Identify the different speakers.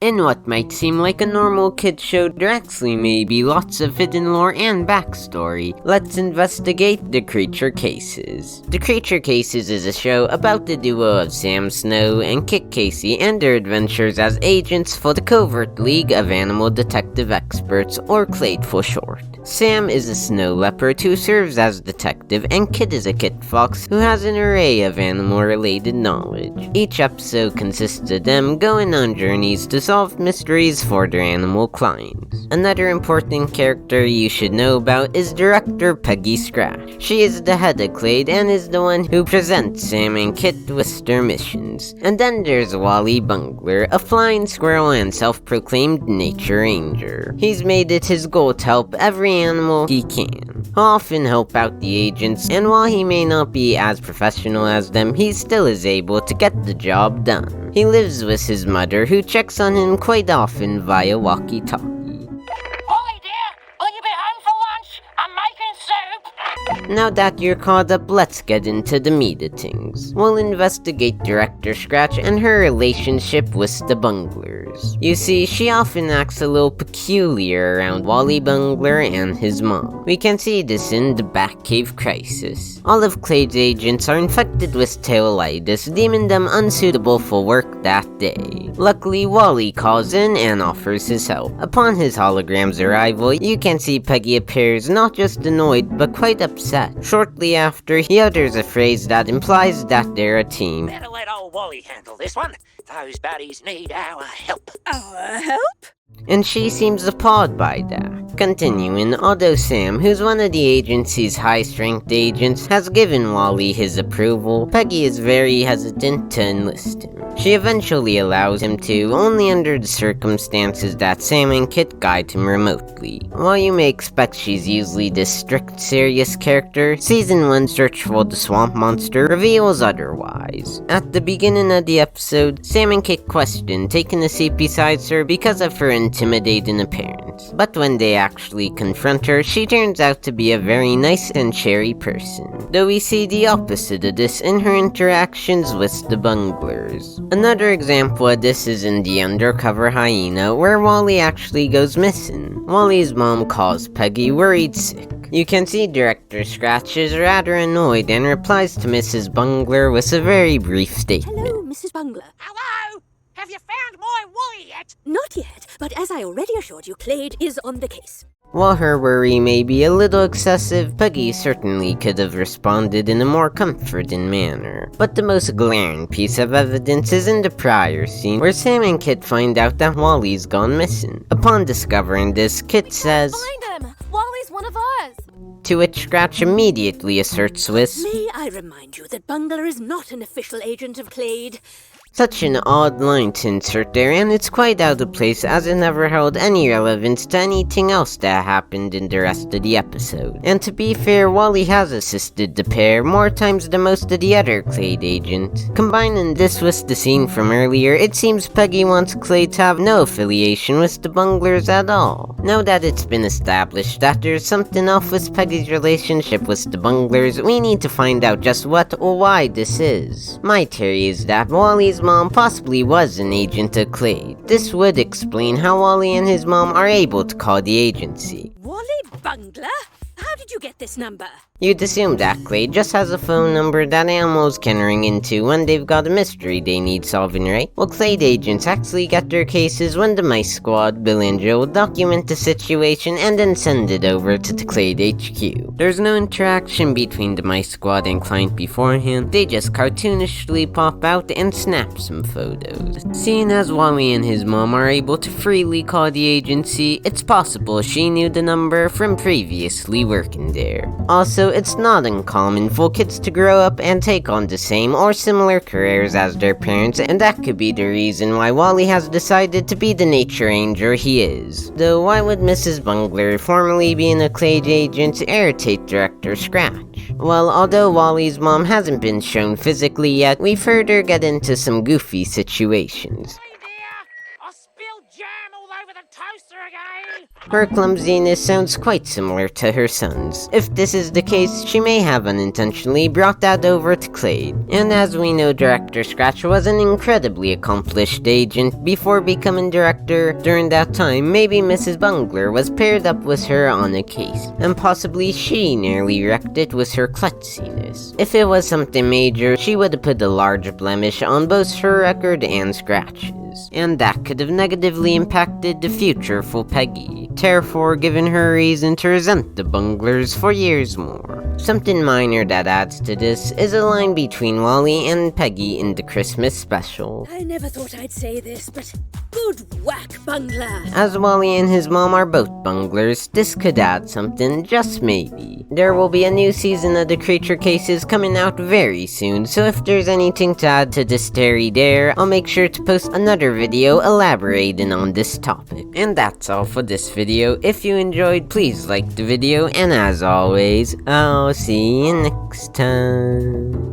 Speaker 1: In what might seem like a normal kid show, there actually may be lots of hidden lore and backstory. Let's investigate The Creature Cases. The Creature Cases is a show about the duo of Sam Snow and Kit Casey and their adventures as agents for the Covert League of Animal Detective Experts, or CLADE for short. Sam is a snow leopard who serves as detective, and Kit is a kit fox who has an array of animal-related knowledge. Each episode consists of them going on journeys to solve mysteries for their animal clients. Another important character you should know about is director Peggy Scratch. She is the head of CLADE and is the one who presents Sam and Kit with their missions. And then there's Wally Bungler, a flying squirrel and self-proclaimed nature ranger. He's made it his goal to help every animal he can. He'll often help out the agents, and while he may not be as professional as them, he still is able to get the job done. He lives with his mother, who checks on him quite often via walkie-talkie.
Speaker 2: Ollie dear, will you be home for lunch? I'm making soup.
Speaker 1: Now that you're caught up, let's get into the meat of things. We'll investigate Director Scratch and her relationship with the Bunglers. You see, she often acts a little peculiar around Wally Bungler and his mom. We can see this in the Batcave Crisis. All of CLADE's agents are infected with tailitis, deeming them unsuitable for work that day. Luckily, Wally calls in and offers his help. Upon his hologram's arrival, you can see Peggy appears not just annoyed, but quite upset. Shortly after, he utters a phrase that implies that they're a team.
Speaker 2: Better let old Wally handle this one. Those baddies need our help.
Speaker 3: Our help?
Speaker 1: And she seems appalled by that. Continuing, although Sam, who's one of the agency's high-strength agents, has given Wally his approval, Peggy is very hesitant to enlist him. She eventually allows him to, only under the circumstances that Sam and Kit guide him remotely. While you may expect she's usually this strict, serious character, Season 1's Search for the Swamp Monster reveals otherwise. At the beginning of the episode, Sam and Kit question taking a seat beside her because of her intimidating appearance. But when they actually confront her, she turns out to be a very nice and cheery person. Though we see the opposite of this in her interactions with the Bunglers. Another example of this is in The Undercover Hyena, where Wally actually goes missing. Wally's mom calls Peggy worried sick. You can see Director Scratch is rather annoyed and replies to Mrs. Bungler with a very brief statement.
Speaker 3: Hello, Mrs. Bungler.
Speaker 2: Hello? Have you found my Wally yet?
Speaker 3: Not yet, but as I already assured you, CLADE is on the case.
Speaker 1: While her worry may be a little excessive, Peggy certainly could have responded in a more comforting manner. But the most glaring piece of evidence is in the prior scene, where Sam and Kit find out that Wally's gone missing. Upon discovering this, Kit says,
Speaker 4: Find him! Wally's one of us!
Speaker 1: To which Scratch immediately asserts with,
Speaker 3: May I remind you that Bungler is not an official agent of CLADE.
Speaker 1: Such an odd line to insert there, and it's quite out of place as it never held any relevance to anything else that happened in the rest of the episode. And to be fair, Wally has assisted the pair more times than most of the other CLADE agents. Combining this with the scene from earlier, it seems Peggy wants CLADE to have no affiliation with the Bunglers at all. Now that it's been established that there's something off with Peggy's relationship with the Bunglers, we need to find out just what or why this is. My theory is that Wally's mom possibly was an agent of CLADE. This would explain how Wally and his mom are able to call the agency.
Speaker 3: Wally Bungler? How did you get this number?
Speaker 1: You'd assume that CLADE just has a phone number that animals can ring into when they've got a mystery they need solving, right? Well, CLADE agents actually get their cases when the Mice Squad, Bill and Joe, document the situation and then send it over to the CLADE HQ. There's no interaction between the Mice Squad and client beforehand, they just cartoonishly pop out and snap some photos. Seeing as Wally and his mom are able to freely call the agency, it's possible she knew the number from previously working there. Also, it's not uncommon for kids to grow up and take on the same or similar careers as their parents, and that could be the reason why Wally has decided to be the nature ranger he is. Though why would Mrs. Bungler, formerly being a CLADE agent, irritate Director Scratch? Well, although Wally's mom hasn't been shown physically yet, we further get into some goofy situations.
Speaker 2: Hey dear, spilled jam all over the toaster again!
Speaker 1: Her clumsiness sounds quite similar to her son's. If this is the case, she may have unintentionally brought that over to Clade. And as we know, Director Scratch was an incredibly accomplished agent before becoming director. During that time, maybe Mrs. Bungler was paired up with her on a case, and possibly she nearly wrecked it with her klutziness. If it was something major, she would have put a large blemish on both her record and Scratch's, and that could have negatively impacted the future for Peggy, therefore giving her reason to resent the Bunglers for years more. Something minor that adds to this is a line between Wally and Peggy in the Christmas special.
Speaker 3: I never thought I'd say this, but good whack, Bungler!
Speaker 1: As Wally and his mom are both bunglers, this could add something, just maybe. There will be a new season of the Creature Cases coming out very soon, so if there's anything to add to this theory there, I'll make sure to post another video elaborating on this topic. And that's all for this video. If you enjoyed, please like the video, and as always, I'll see you next time.